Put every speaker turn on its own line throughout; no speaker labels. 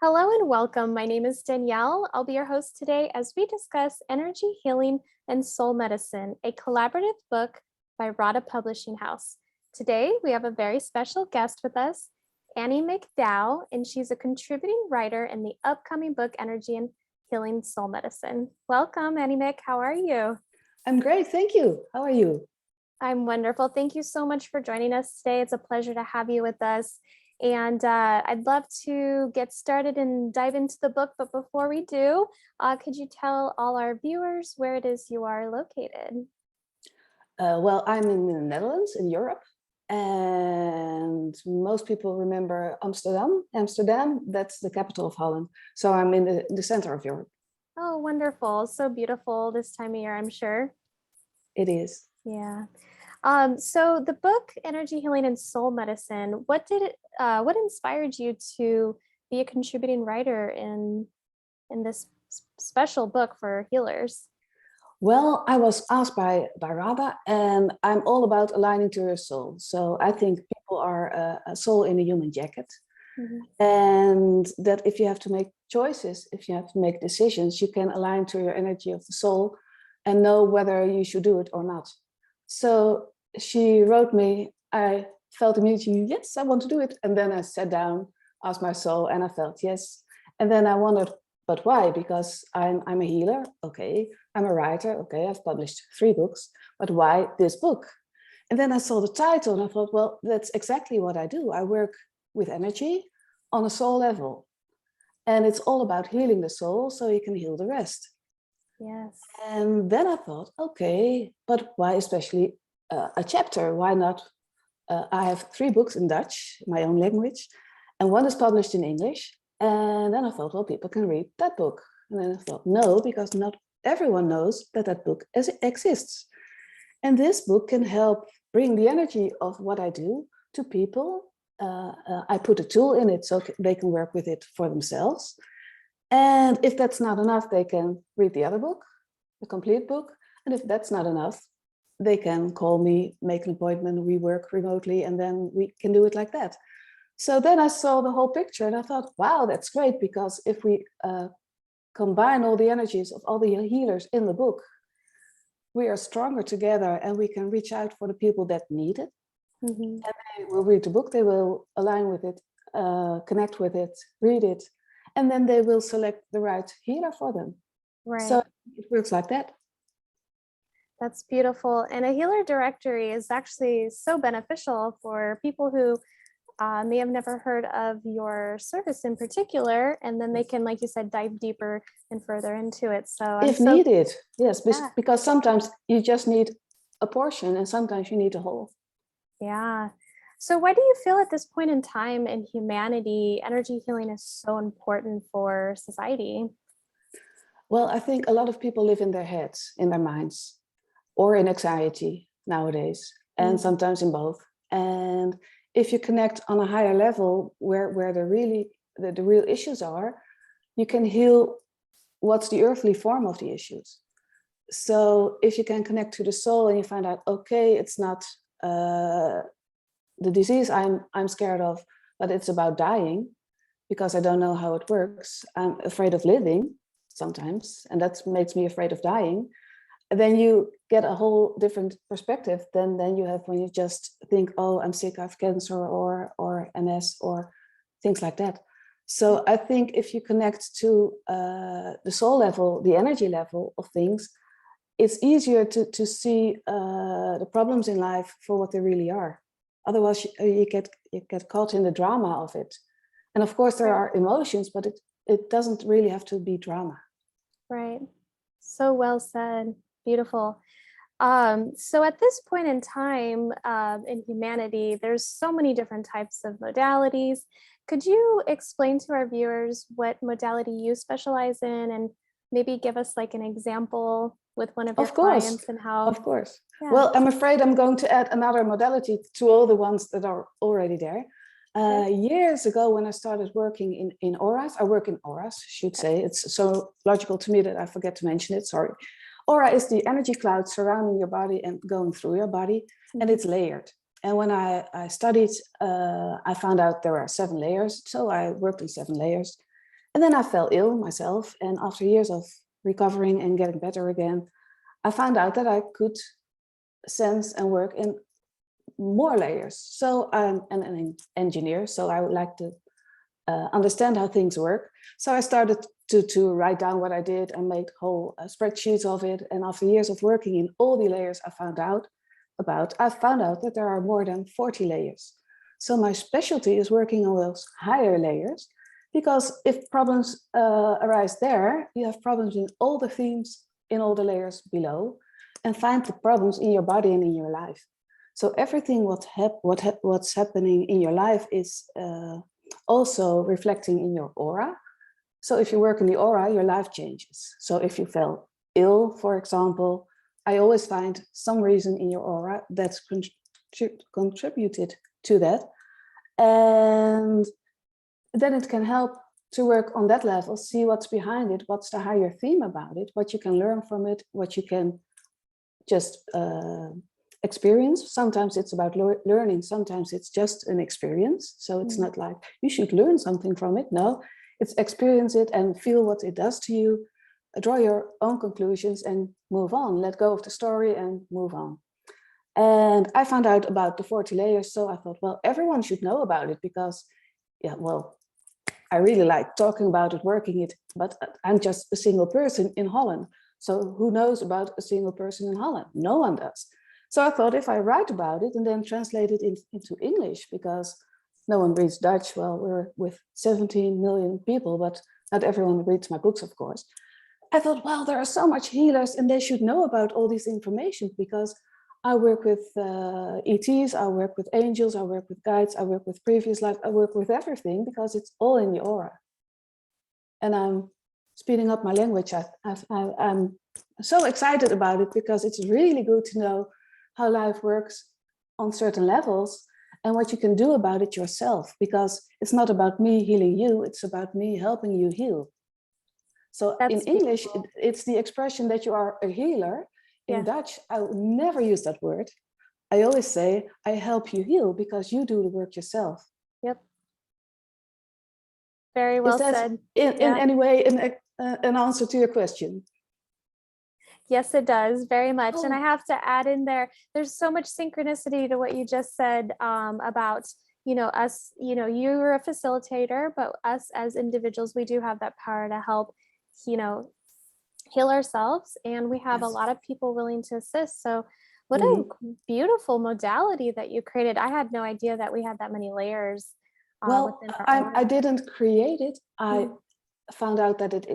Hello and welcome. My name is Danielle. I'll be your host today as we discuss Energy Healing and Soul Medicine, a collaborative book by Radhaa Publishing House. Today, we have a very special guest with us, Annemiek Douw, and she's a contributing writer in the upcoming book, Energy and Healing Soul Medicine. Welcome, Annemiek. How are you?
I'm great, thank you. How are you?
I'm wonderful. Thank you so much for joining us today. It's a pleasure to have you with us. And I'd love to get started and dive into the book. But before we do, could you tell all our viewers where it is you are located?
Well, I'm in the Netherlands, in Europe, and most people remember Amsterdam. Amsterdam, that's the capital of Holland. So I'm in the center of Europe.
Oh, wonderful. So beautiful this time of year, I'm sure.
It is.
Yeah. So the book, Energy Healing and Soul Medicine, what inspired you to be a contributing writer in this special book for healers?
Well, I was asked by Radhaa, and I'm all about aligning to your soul. So I think people are a soul in a human jacket.
Mhm.
And that if you have to make choices, if you have to make decisions, you can align to your energy of the soul and know whether you should do it or not. So she wrote me, I felt immediately, yes, I want to do it. And then I sat down, asked my soul, and I felt yes. And then I wondered, but why? Because I'm a healer, okay. I'm a writer, okay. I've published 3 books, but why this book? And then I saw the title and I thought, well, that's exactly what I do. I work with energy on a soul level. And it's all about healing the soul so you can heal the rest.
Yes.
And then I thought, okay, but why especially a chapter? Why not? I have 3 books in Dutch, my own language, and one is published in English. And then I thought, well, people can read that book. And then I thought, no, because not everyone knows that that book exists. And this book can help bring the energy of what I do to people. I put a tool in it so they can work with it for themselves. And if that's not enough, they can read the other book, the complete book. And if that's not enough, they can call me, make an appointment, we work remotely, and then we can do it like that. So then I saw the whole picture and I thought, wow, that's great, because if we combine all the energies of all the healers in the book, we are stronger together and we can reach out for the people that need it.
Mm-hmm.
And they will read the book, they will align with it, connect with it, read it, and then they will select the right healer for them.
Right.
So it works like that.
That's beautiful. And a healer directory is actually so beneficial for people who may have never heard of your service in particular. And then they can, like you said, dive deeper and further into it. So
if needed, yes,
yeah.
Because sometimes you just need a portion and sometimes you need a whole.
Yeah. So why do you feel at this point in time in humanity, energy healing is so important for society?
Well, I think a lot of people live in their heads, in their minds, or in anxiety nowadays, and sometimes in both. And if you connect on a higher level where the real issues are, you can heal what's the earthly form of the issues. So if you can connect to the soul and you find out, okay, it's not the disease I'm scared of, but it's about dying because I don't know how it works. I'm afraid of living sometimes, and that makes me afraid of dying. And then you get a whole different perspective than you have when you just think, oh, I'm sick, I have cancer or MS or things like that. So I think if you connect to the soul level, the energy level of things, it's easier to see the problems in life for what they really are. Otherwise, you get caught in the drama of it. And of course, there are emotions, but it doesn't really have to be drama.
Right. So well said. Beautiful. So at this point in time in humanity, there's so many different types of modalities. Could you explain to our viewers what modality you specialize in and maybe give us like an example with one of your clients and how?
Of course.
Yeah.
Well, I'm afraid I'm going to add another modality to all the ones that are already there. Years ago, when I started working in auras, I work in auras, should say. It's so logical to me that I forget to mention it, sorry. Aura is the energy cloud surrounding your body and going through your body, and it's layered. And when I studied, I found out there are 7 layers. So I worked in 7 layers. And then I fell ill myself. And after years of recovering and getting better again, I found out that I could sense and work in more layers. So I'm an engineer, so I would like to understand how things work. So I started to write down what I did and make whole spreadsheets of it. And after years of working in all the layers I found out that there are more than 40 layers. So my specialty is working on those higher layers, because if problems arise there, you have problems in all the themes in all the layers below, and find the problems in your body and in your life. So everything what's happening in your life is also reflecting in your aura. So if you work in the aura, your life changes. So if you fell ill, for example, I always find some reason in your aura that's contributed to that. And then it can help to work on that level, see what's behind it, what's the higher theme about it, what you can learn from it, what you can just experience. Sometimes it's about learning, sometimes it's just an experience. So it's not like you should learn something from it. No, it's experience it and feel what it does to you, draw your own conclusions and move on, let go of the story and move on. And I found out about the 40 layers, so I thought, well, everyone should know about it, because I really like talking about it, working it, but I'm just a single person in Holland. So who knows about a single person in Holland? No one does. So I thought, if I write about it and then translate it into English, because no one reads Dutch. Well, we're with 17 million people, but not everyone reads my books, of course. I thought, well, there are so much healers and they should know about all this information, because I work with ETs, I work with angels, I work with guides, I work with previous life, I work with everything, because it's all in the aura. And I'm speeding up my language. I'm so excited about it, because it's really good to know how life works on certain levels and what you can do about it yourself, because it's not about me healing you, it's about me helping you heal. So in English, it's the expression that you are a healer. In Dutch, I would never use that word. I always say, I help you heal, because you do the work yourself.
Yep. Very well said.
In any way an answer to your question?
Yes, it does, very much. And I have to add in there, there's so much synchronicity to what you just said about, us, you're a facilitator, but us as individuals, we do have that power to help, heal ourselves. And we have a lot of people willing to assist. So what a beautiful modality that you created. I had no idea that we had that many layers.
Well, I didn't create it. I found out that it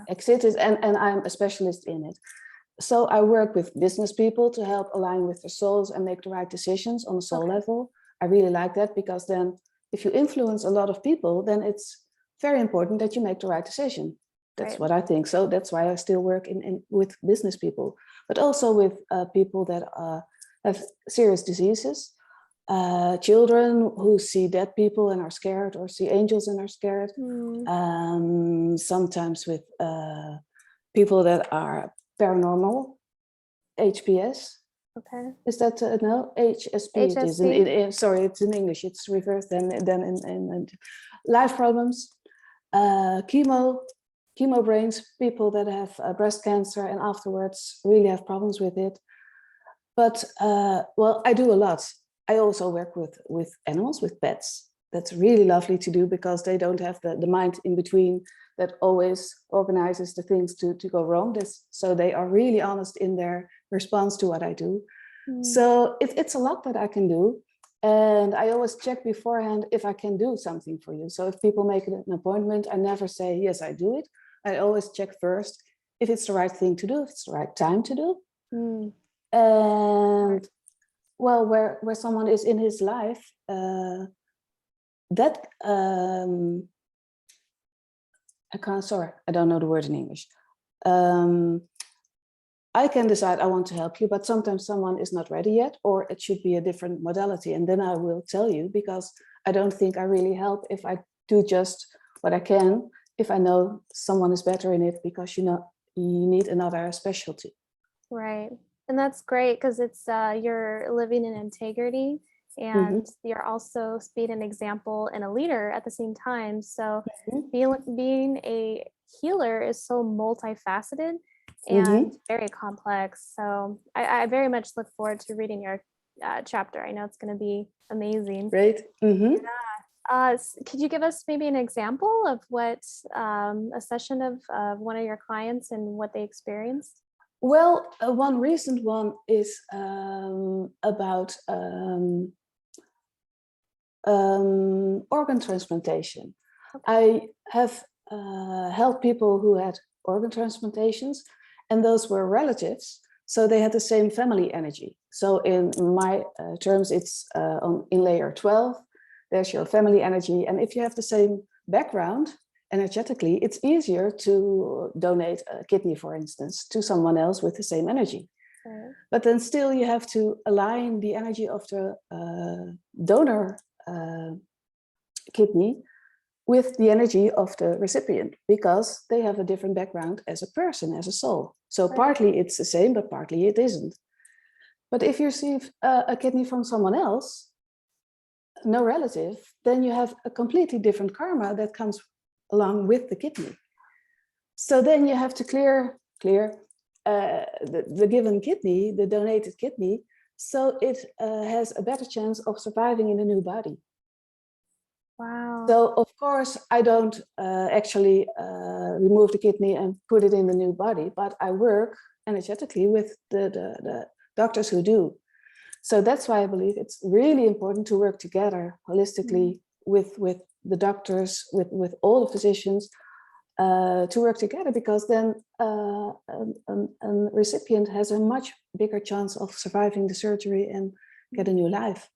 existed, and I'm a specialist in it. So I work with business people to help align with their souls and make the right decisions on the soul level. I really like that, because then if you influence a lot of people, then it's very important that you make the right decision. That's what I think. So that's why I still work with business people, but also with people that have serious diseases, children who see dead people and are scared, or see angels and are scared. Sometimes with people that are paranormal, HPS. Okay. Is that no HSP? HSP. It is. Sorry, it's in English. It's reversed. Then in life problems, chemo brains, people that have breast cancer and afterwards really have problems with it. But well, I do a lot. I also work with animals, with pets. That's really lovely to do, because they don't have the mind in between that always organizes the things to go wrong. So they are really honest in their response to what I do. So it's a lot that I can do. And I always check beforehand if I can do something for you. So if people make an appointment, I never say, yes, I do it. I always check first if it's the right thing to do, if it's the right time to do. And well, where someone is in his life, that I don't know the word in English. I can decide I want to help you, but sometimes someone is not ready yet, or it should be a different modality. And then I will tell you, because I don't think I really help if I do just what I can, if I know someone is better in it, because you need another specialty.
Right. And that's great, because it's you're living in integrity and
Mhm.
you're also being an example and a leader at the same time. So
Mhm.
being a healer is so multifaceted and
Mhm.
very complex. So I very much look forward to reading your chapter. I know it's going to be amazing.
Great. Mhm.
Could you give us maybe an example of what a session of one of your clients and what they experienced?
Well, one recent one is about organ transplantation.
Okay.
I have helped people who had organ transplantations, and those were relatives, so they had the same family energy. So in my terms, it's in layer 12, there's your family energy, and if you have the same background energetically, it's easier to donate a kidney, for instance, to someone else with the same energy.
Right.
But then still you have to align the energy of the donor uh, kidney with the energy of the recipient, because they have a different background as a person, as a soul. So
Right.
partly it's the same, but partly it isn't. But if you receive a kidney from someone else, no relative, then you have a completely different karma that comes along with the kidney. So then you have to clear the given kidney, the donated kidney, so it has a better chance of surviving in a new body.
Wow.
So of course, I don't actually remove the kidney and put it in the new body, but I work energetically with the doctors who do. So that's why I believe it's really important to work together holistically with the doctors, with all the physicians, to work together, because then a recipient has a much bigger chance of surviving the surgery and get a new life.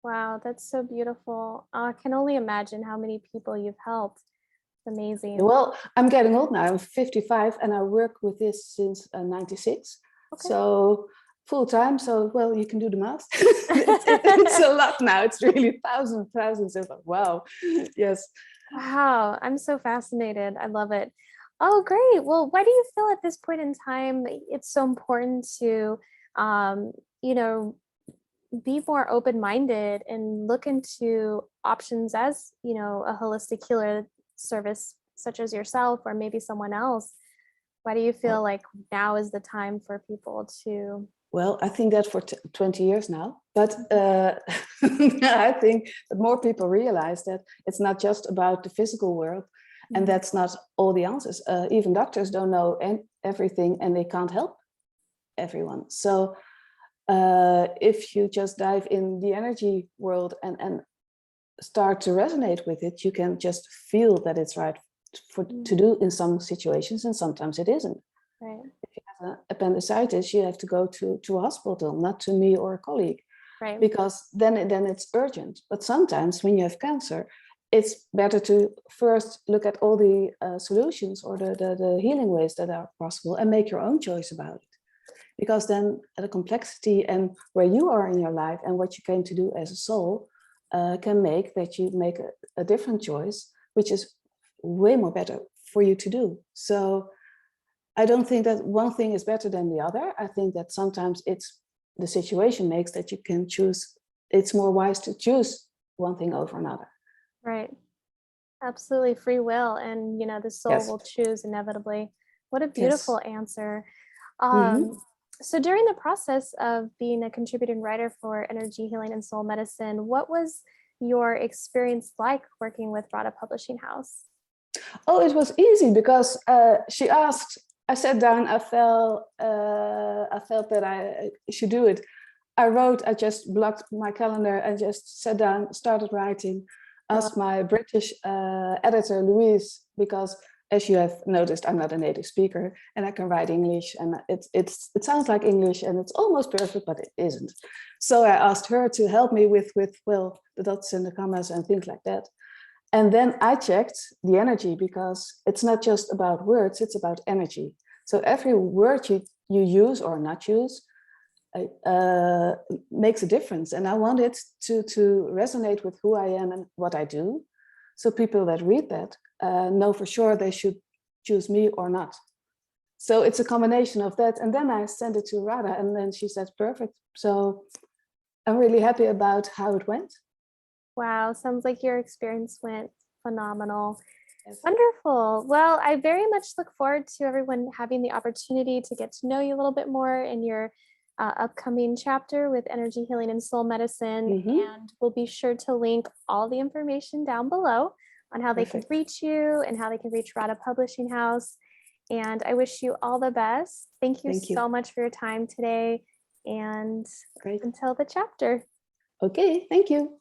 Wow, that's so beautiful. I can only imagine how many people you've helped. It's amazing.
Well, I'm getting old now. I'm 55 and I work with this since 96.
Okay.
So full time. So, well, you can do the math. It's a lot now. It's really thousands of, wow. Yes.
Wow, I'm so fascinated. I love it. Oh, great. Well, why do you feel at this point in time it's so important to, um, you know, be more open-minded and look into options as, a holistic healer service such as yourself or maybe someone else? Why do you feel
Well,
like now is the time for people to?
well, I think that for 20 years now. But I think that more people realize that it's not just about the physical world, and
Mhm.
that's not all the answers. Even doctors don't know everything, and they can't help everyone. So if you just dive in the energy world and start to resonate with it, you can just feel that it's right to
Mm,
do in some situations, and sometimes it isn't.
right,
If you have appendicitis, you have to go to a hospital, not to me or a colleague,
right.
because then it's urgent. But sometimes when you have cancer, it's better to first look at all the solutions or the healing ways that are possible and make your own choice about it. Because then the complexity and where you are in your life and what you came to do as a soul can make that you make a different choice, which is way more better for you to do. So I don't think that one thing is better than the other. I think that sometimes it's the situation makes that you can choose. It's more wise to choose one thing over another.
Right. Absolutely free will, and the soul
Yes.
will choose inevitably. What a
Yes.
beautiful answer.
Mm-hmm.
So during the process of being a contributing writer for energy healing and soul medicine, what was your experience like working with Radha Publishing House?
Oh, it was easy because she asked. I sat down. I felt that I should do it. I wrote. I just blocked my calendar and just sat down, started writing.
I love
Asked my British editor Louise, because as you have noticed, I'm not a native speaker and I can write English, and it sounds like English and it's almost perfect, but it isn't. So I asked her to help me with well, the dots and the commas and things like that. And then I checked the energy, because it's not just about words, it's about energy. So every word you use or not use uh, makes a difference. And I want it to resonate with who I am and what I do. So people that read that know for sure they should choose me or not. So it's a combination of that. And then I sent it to Radha, and then she said, perfect. So I'm really happy about how it went.
Wow, sounds like your experience went phenomenal. Wonderful. Well, I very much look forward to everyone having the opportunity to get to know you a little bit more in your upcoming chapter with energy healing and soul medicine.
Mhm.
And we'll be sure to link all the information down below on how they can
Perfect.
reach you and how they can reach Radhaa Publishing House. And I wish you all the best. Thank you
Thank you.
so much for your time today. And
Great.
until the chapter.
Okay, thank you.